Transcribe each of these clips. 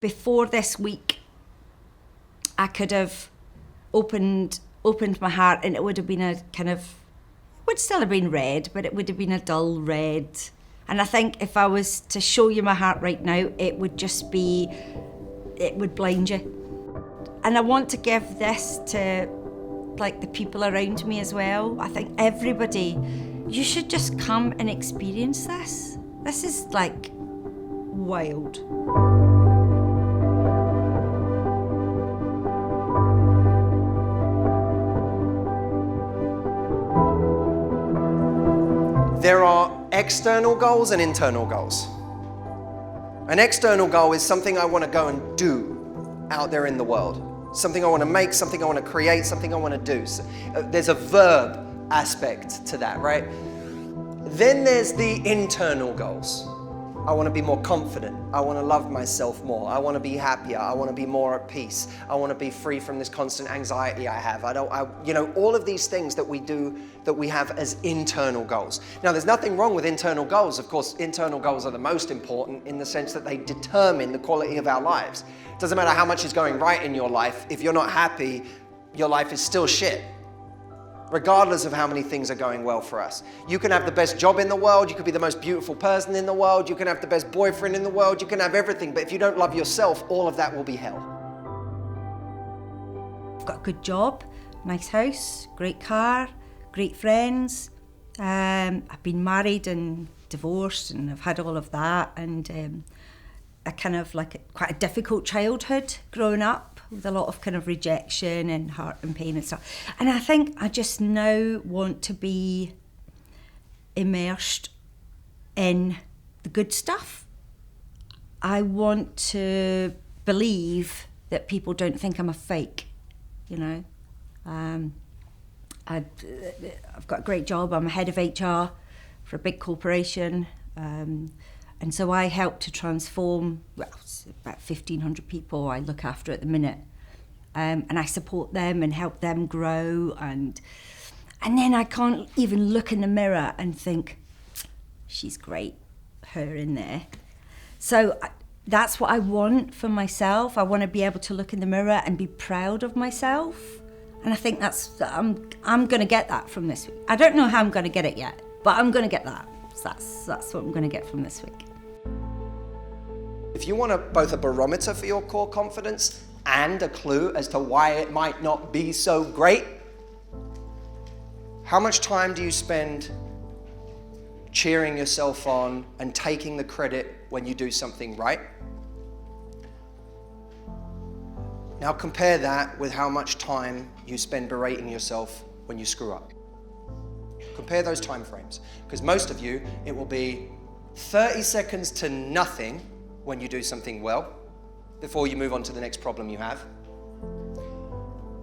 Before this week, I could have opened my heart and it would have been a kind of, would still have been red, but it would have been a dull red. And I think if I was to show you my heart right now, it would blind you. And I want to give this to like the people around me as well. I think everybody, you should just come and experience this. This is like wild. There are external goals and internal goals. An external goal is something I want to go and do out there in the world. Something I want to make, something I want to create, something I want to do. So, there's a verb aspect to that, right? Then there's the internal goals. I want to be more confident. I want to love myself more. I want to be happier. I want to be more at peace. I want to be free from this constant anxiety I have. All of these things that we do, that we have as internal goals. Now, there's nothing wrong with internal goals. Of course, internal goals are the most important in the sense that they determine the quality of our lives. It doesn't matter how much is going right in your life. If you're not happy, your life is still shit, regardless of how many things are going well for us. You can have the best job in the world, you could be the most beautiful person in the world, you can have the best boyfriend in the world, you can have everything, but if you don't love yourself, all of that will be hell. I've got a good job, nice house, great car, great friends. I've been married and divorced and I've had all of that, and a kind of like quite a difficult childhood growing up, with a lot of kind of rejection and hurt and pain and stuff. And I think I just now want to be immersed in the good stuff. I want to believe that people don't think I'm a fake, you know. I've got a great job. I'm a head of HR for a big corporation. And so I help to transform, it's about 1,500 people I look after at the minute. And I support them and help them grow. And then I can't even look in the mirror and think, she's great, her in there. So that's what I want for myself. I want to be able to look in the mirror and be proud of myself. And I think I'm going to get that from this week. I don't know how I'm going to get it yet, but I'm going to get that. So that's what I'm going to get from this week. If you want both a barometer for your core confidence and a clue as to why it might not be so great, how much time do you spend cheering yourself on and taking the credit when you do something right? Now compare that with how much time you spend berating yourself when you screw up. Compare those time frames, because most of you, it will be 30 seconds to nothing when you do something well, before you move on to the next problem you have.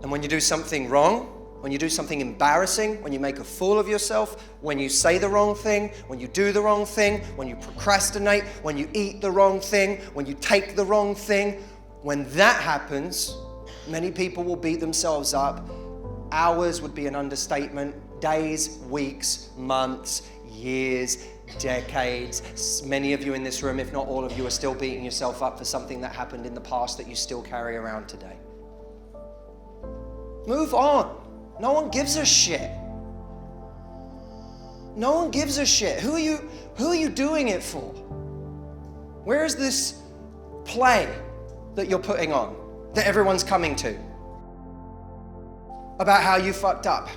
And when you do something wrong, when you do something embarrassing, when you make a fool of yourself, when you say the wrong thing, when you do the wrong thing, when you procrastinate, when you eat the wrong thing, when you take the wrong thing, when that happens, many people will beat themselves up. Hours would be an understatement. Days, weeks, months, years, decades. Many of you in this room, if not all of you, are still beating yourself up for something that happened in the past that you still carry around today. Move on. No one gives a shit. No one gives a shit. Who are you doing it for? Where is this play that you're putting on, that everyone's coming to, about how you fucked up?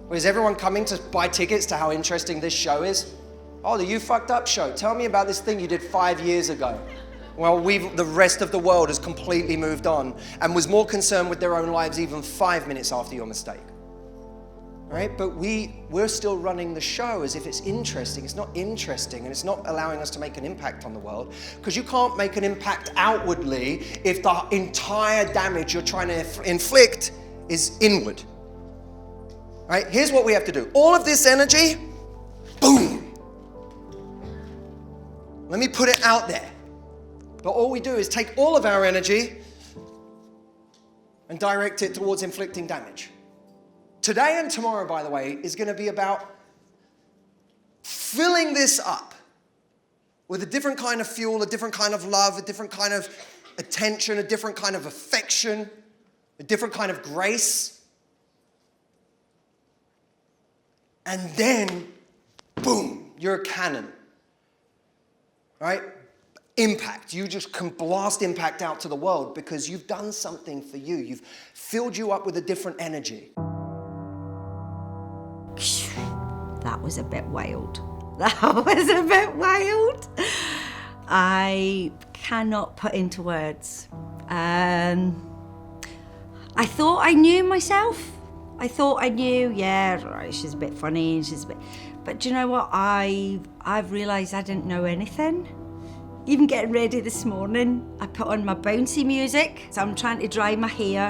Or is everyone coming to buy tickets to how interesting this show is? Oh, the You Fucked Up show. Tell me about this thing you did 5 years ago. Well, the rest of the world has completely moved on and was more concerned with their own lives even 5 minutes after your mistake. Right? But we're still running the show as if it's interesting. It's not interesting, and it's not allowing us to make an impact on the world, because you can't make an impact outwardly if the entire damage you're trying to inflict is inward. Right? Here's what we have to do. All of this energy, boom. Let me put it out there. But all we do is take all of our energy and direct it towards inflicting damage. Today and tomorrow, by the way, is going to be about filling this up with a different kind of fuel, a different kind of love, a different kind of attention, a different kind of affection, a different kind of grace. And then, boom, you're a cannon, right? Impact. You just can blast impact out to the world because you've done something for you. You've filled you up with a different energy. That was a bit wild. That was a bit wild. I cannot put into words. I thought I knew myself. I thought I knew, yeah, right, she's a bit funny, but do you know what? I've realised I didn't know anything. Even getting ready this morning, I put on my bouncy music. So I'm trying to dry my hair,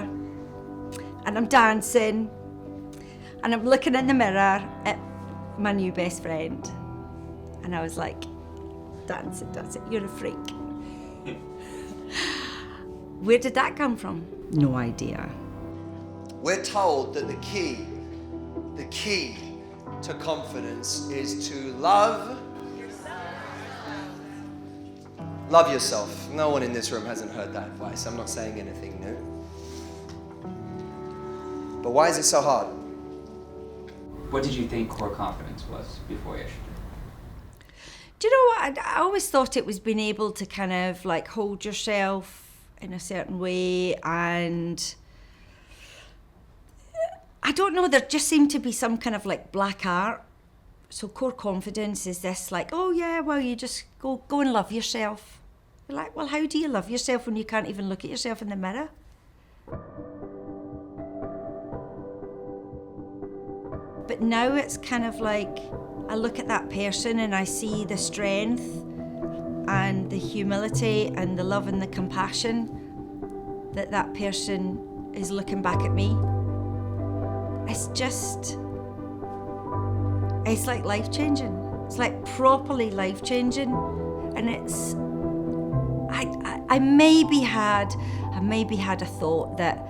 and I'm dancing, and I'm looking in the mirror at my new best friend. And I was like, dancing, you're a freak. Where did that come from? No idea. We're told that the key to confidence is to love yourself. No one in this room hasn't heard that advice. I'm not saying anything new. But why is it so hard? What did you think core confidence was before yesterday? Do you know what? I always thought it was being able to kind of like hold yourself in a certain way, and I don't know, there just seemed to be some kind of like black art. So core confidence is this like, oh yeah, well you just go and love yourself. You're like, well, how do you love yourself when you can't even look at yourself in the mirror? But now it's kind of like, I look at that person and I see the strength and the humility and the love and the compassion that person is looking back at me. It's like life-changing. It's like properly life-changing. And I maybe had a thought that,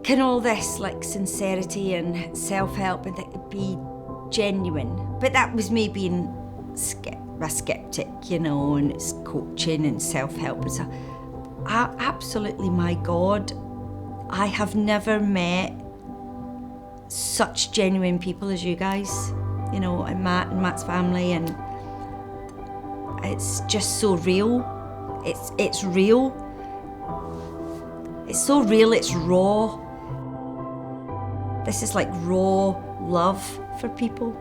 can all this like sincerity and self-help and that would be genuine? But that was me being a skeptic, you know, and it's coaching and self-help and so. Absolutely, my God, I have never met such genuine people as you guys, you know, and Matt's family, and it's just so real. It's real. It's so real, it's raw. This is like raw love for people.